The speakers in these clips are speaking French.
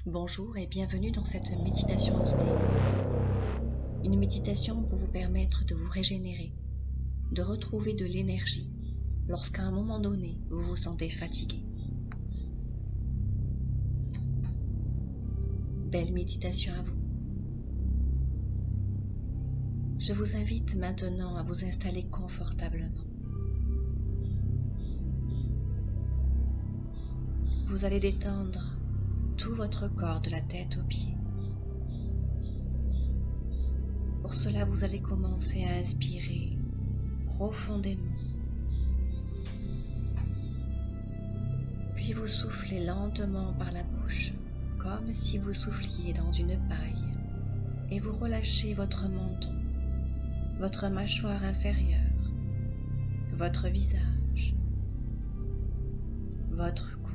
Bonjour et bienvenue dans cette méditation guidée. Une méditation pour vous permettre de vous régénérer, de retrouver de l'énergie lorsqu'à un moment donné vous vous sentez fatigué. Belle méditation à vous. Je vous invite maintenant à vous installer confortablement. Vous allez détendre tout votre corps de la tête aux pieds. Pour cela, vous allez commencer à inspirer profondément. Puis vous soufflez lentement par la bouche, comme si vous souffliez dans une paille, et vous relâchez votre menton, votre mâchoire inférieure, votre visage, votre cou.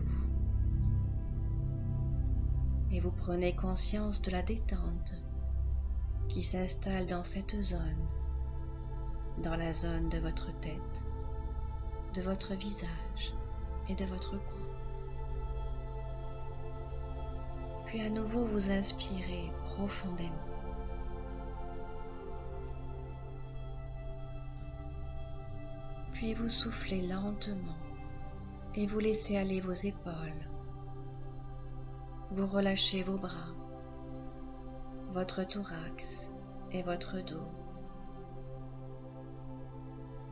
Et vous prenez conscience de la détente qui s'installe dans cette zone, dans la zone de votre tête, de votre visage et de votre cou. Puis à nouveau vous inspirez profondément. Puis vous soufflez lentement et vous laissez aller vos épaules. Vous relâchez vos bras, votre thorax et votre dos.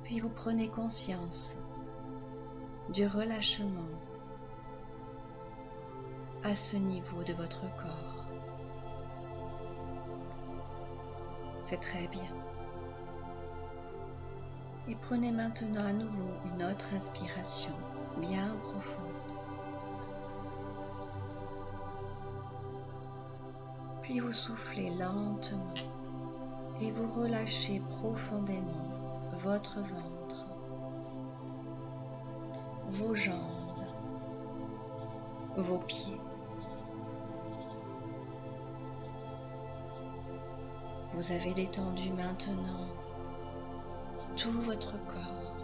Puis vous prenez conscience du relâchement à ce niveau de votre corps. C'est très bien. Et prenez maintenant à nouveau une autre inspiration bien profonde. Puis vous soufflez lentement et vous relâchez profondément votre ventre, vos jambes, vos pieds. Vous avez détendu maintenant tout votre corps.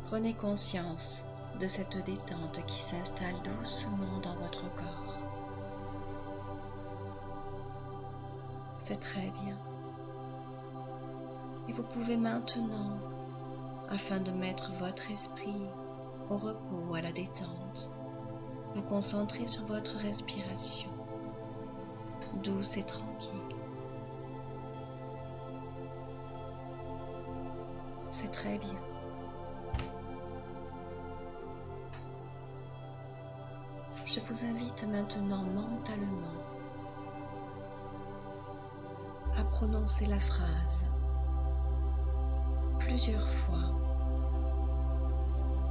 Prenez conscience de cette détente qui s'installe doucement dans votre corps. C'est très bien. Et vous pouvez maintenant, afin de mettre votre esprit au repos, à la détente, vous concentrer sur votre respiration, douce et tranquille. C'est très bien. Je vous invite maintenant mentalement à prononcer la phrase plusieurs fois.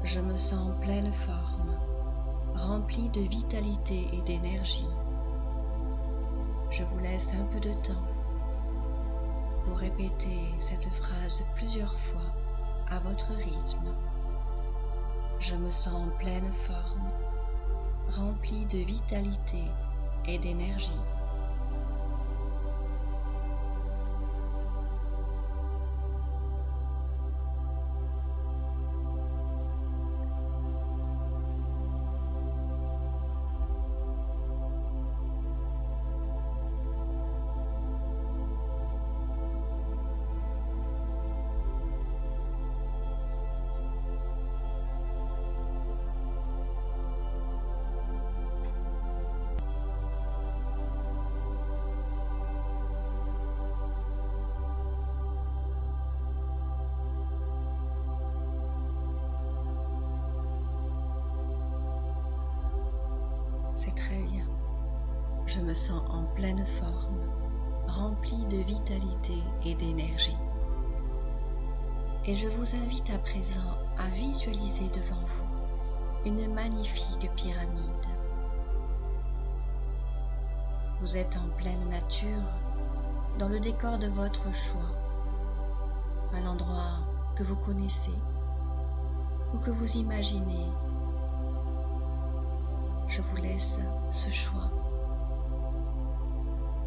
Je me sens en pleine forme, remplie de vitalité et d'énergie. Je vous laisse un peu de temps pour répéter cette phrase plusieurs fois à votre rythme. Je me sens en pleine forme, remplie de vitalité et d'énergie. C'est très bien. Je me sens en pleine forme, remplie de vitalité et d'énergie. Et je vous invite à présent à visualiser devant vous une magnifique pyramide. Vous êtes en pleine nature, dans le décor de votre choix, un endroit que vous connaissez ou que vous imaginez. Je vous laisse ce choix.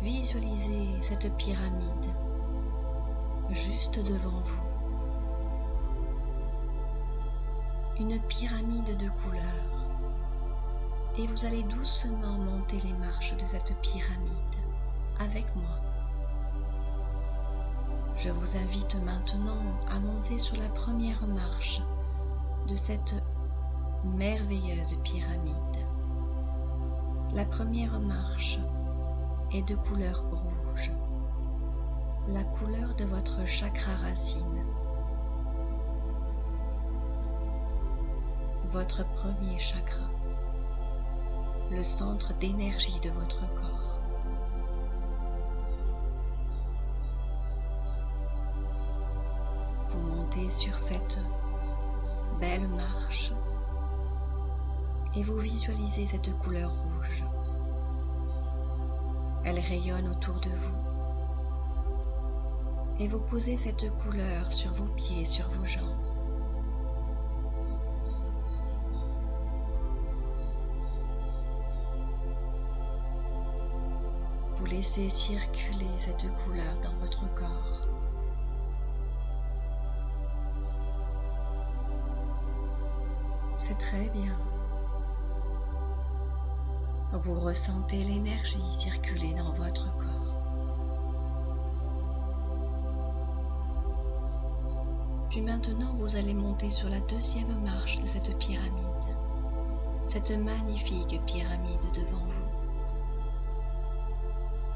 Visualisez cette pyramide juste devant vous. Une pyramide de couleurs et vous allez doucement monter les marches de cette pyramide avec moi. Je vous invite maintenant à monter sur la première marche de cette merveilleuse pyramide. La première marche est de couleur rouge, la couleur de votre chakra racine. Votre premier chakra, le centre d'énergie de votre corps. Vous montez sur cette belle marche et vous visualisez cette couleur rouge. Elle rayonne autour de vous et vous posez cette couleur sur vos pieds, sur vos jambes. Vous laissez circuler cette couleur dans votre corps. C'est très bien. Vous ressentez l'énergie circuler dans votre corps. Puis maintenant, vous allez monter sur la deuxième marche de cette pyramide, cette magnifique pyramide devant vous.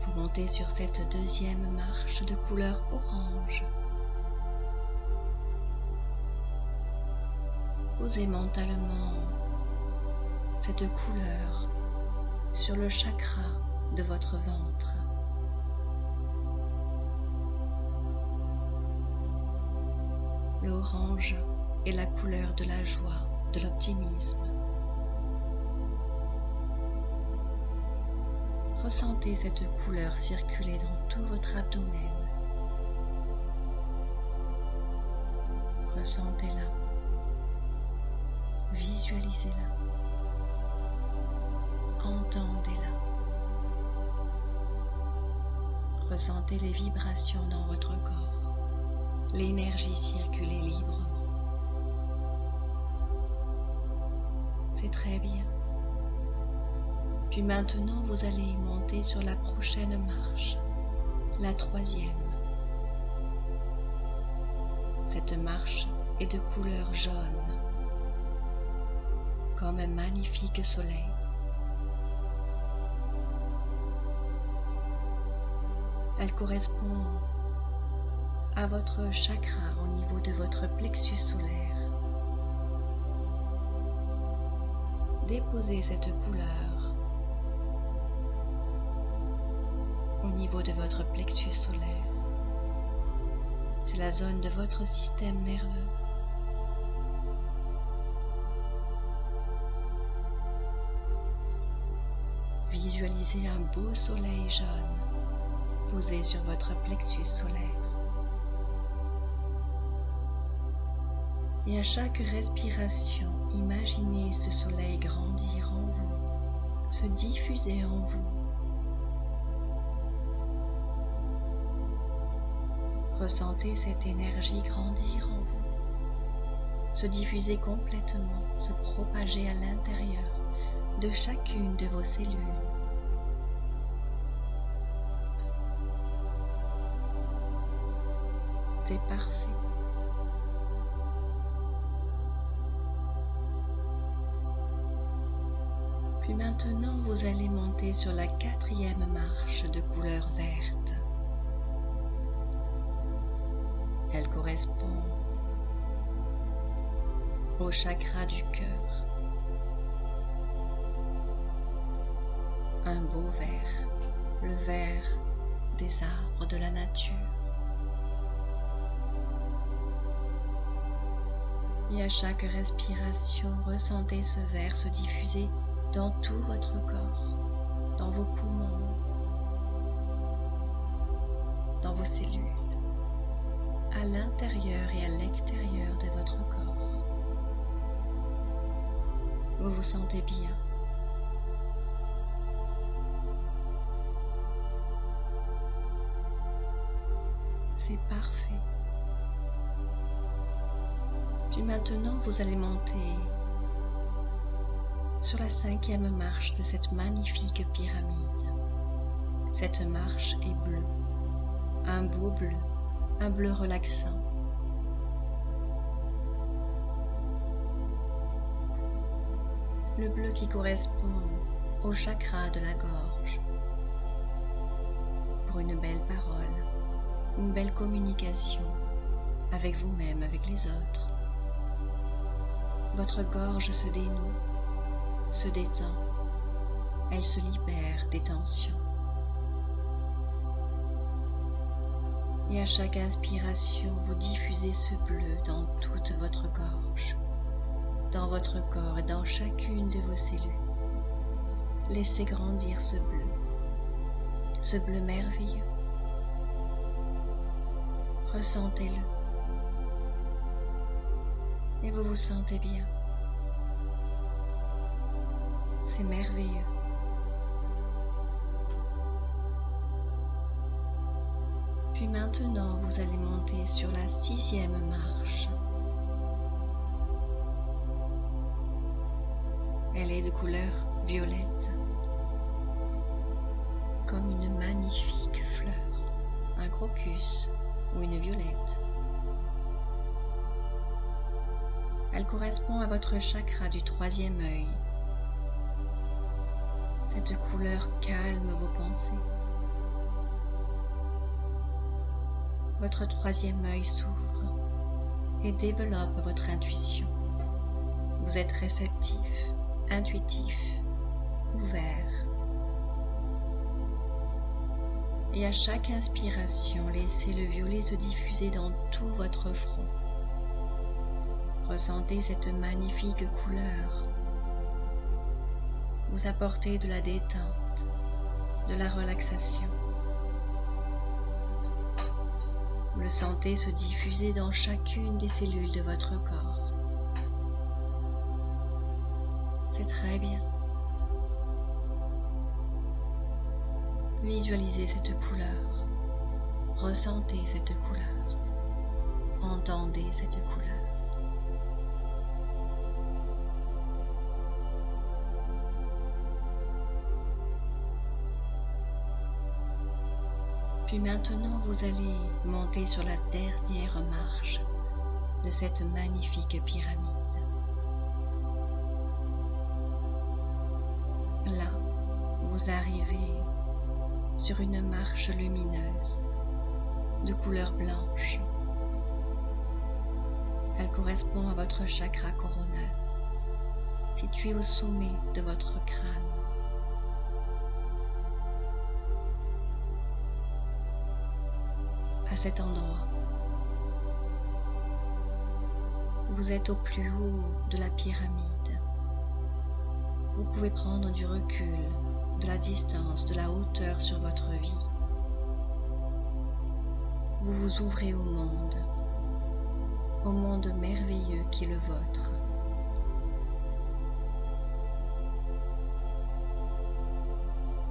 Vous montez sur cette deuxième marche de couleur orange. Posez mentalement cette couleur sur le chakra de votre ventre. L'orange est la couleur de la joie, de l'optimisme. Ressentez cette couleur circuler dans tout votre abdomen. Ressentez-la. Visualisez-la. Entendez-la. Ressentez les vibrations dans votre corps, l'énergie circuler librement. C'est très bien. Puis maintenant, vous allez monter sur la prochaine marche, la troisième. Cette marche est de couleur jaune, comme un magnifique soleil. Elle correspond à votre chakra au niveau de votre plexus solaire. Déposez cette couleur au niveau de votre plexus solaire. C'est la zone de votre système nerveux. Visualisez un beau soleil jaune posé sur votre plexus solaire. Et à chaque respiration, imaginez ce soleil grandir en vous, se diffuser en vous. Ressentez cette énergie grandir en vous, se diffuser complètement, se propager à l'intérieur de chacune de vos cellules. C'est parfait. Puis maintenant, vous allez monter sur la quatrième marche de couleur verte. Elle correspond au chakra du cœur. Un beau vert, le vert des arbres de la nature. Et à chaque respiration, ressentez ce vert se diffuser dans tout votre corps, dans vos poumons, dans vos cellules, à l'intérieur et à l'extérieur de votre corps. Vous vous sentez bien. C'est parfait. Puis maintenant, vous allez monter sur la 5e marche de cette magnifique pyramide. Cette marche est bleue, un beau bleu, un bleu relaxant. Le bleu qui correspond au chakra de la gorge, pour une belle parole, une belle communication avec vous-même, avec les autres. Votre gorge se dénoue, se détend, elle se libère des tensions. Et à chaque inspiration, vous diffusez ce bleu dans toute votre gorge, dans votre corps et dans chacune de vos cellules. Laissez grandir ce bleu merveilleux. Ressentez-le. Et vous vous sentez bien. C'est merveilleux. Puis maintenant, vous allez monter sur la 6e marche. Elle est de couleur violette, comme une magnifique fleur, un crocus ou une violette. Elle correspond à votre chakra du 3e œil. Cette couleur calme vos pensées. Votre 3e œil s'ouvre et développe votre intuition. Vous êtes réceptif, intuitif, ouvert. Et à chaque inspiration, laissez le violet se diffuser dans tout votre front. Ressentez cette magnifique couleur. Vous apportez de la détente, de la relaxation. Vous le sentez se diffuser dans chacune des cellules de votre corps. C'est très bien. Visualisez cette couleur. Ressentez cette couleur. Entendez cette couleur. Puis maintenant, vous allez monter sur la dernière marche de cette magnifique pyramide. Là, vous arrivez sur une marche lumineuse de couleur blanche. Elle correspond à votre chakra coronal, situé au sommet de votre crâne. À cet endroit, vous êtes au plus haut de la pyramide. Vous pouvez prendre du recul, de la distance, de la hauteur sur votre vie. Vous vous ouvrez au monde merveilleux qui est le vôtre.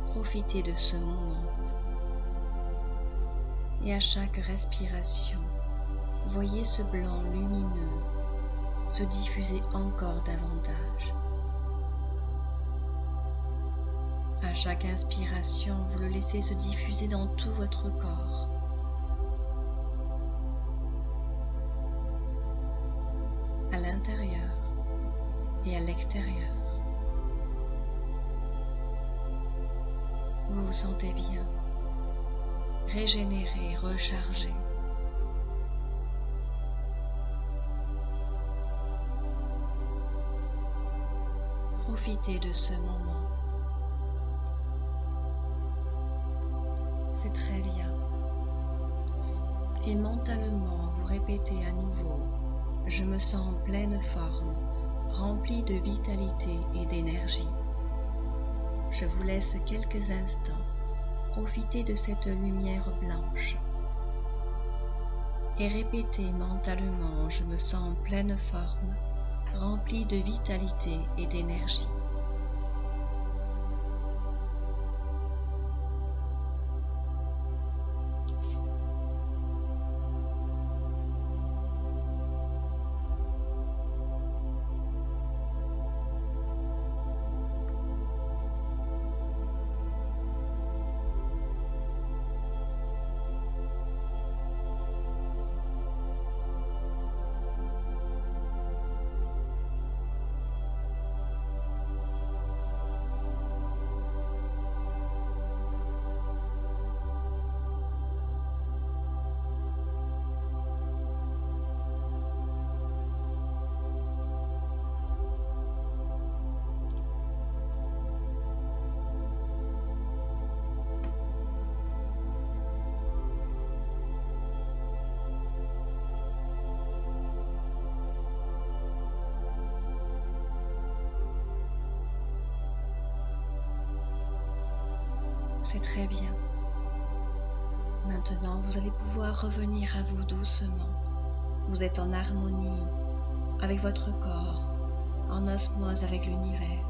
Profitez de ce moment. Et à chaque respiration, voyez ce blanc lumineux se diffuser encore davantage. À chaque inspiration, vous le laissez se diffuser dans tout votre corps. À l'intérieur et à l'extérieur. Vous vous sentez bien. Régénérer, recharger. Profitez de ce moment. C'est très bien. Et mentalement, vous répétez à nouveau « Je me sens en pleine forme, rempli de vitalité et d'énergie. » Je vous laisse quelques instants. Profitez de cette lumière blanche et répétez mentalement « Je me sens en pleine forme, rempli de vitalité et d'énergie. » C'est très bien. Maintenant, vous allez pouvoir revenir à vous doucement. Vous êtes en harmonie avec votre corps, en osmose avec l'univers,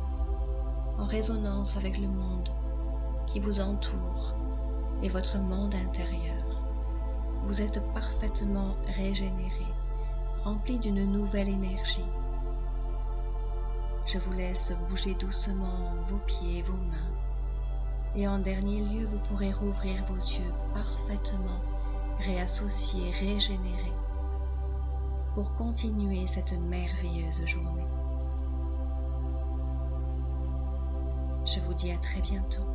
en résonance avec le monde qui vous entoure et votre monde intérieur. Vous êtes parfaitement régénéré, rempli d'une nouvelle énergie. Je vous laisse bouger doucement vos pieds, vos mains. Et en dernier lieu, vous pourrez rouvrir vos yeux parfaitement réassociés, régénérés, pour continuer cette merveilleuse journée. Je vous dis à très bientôt.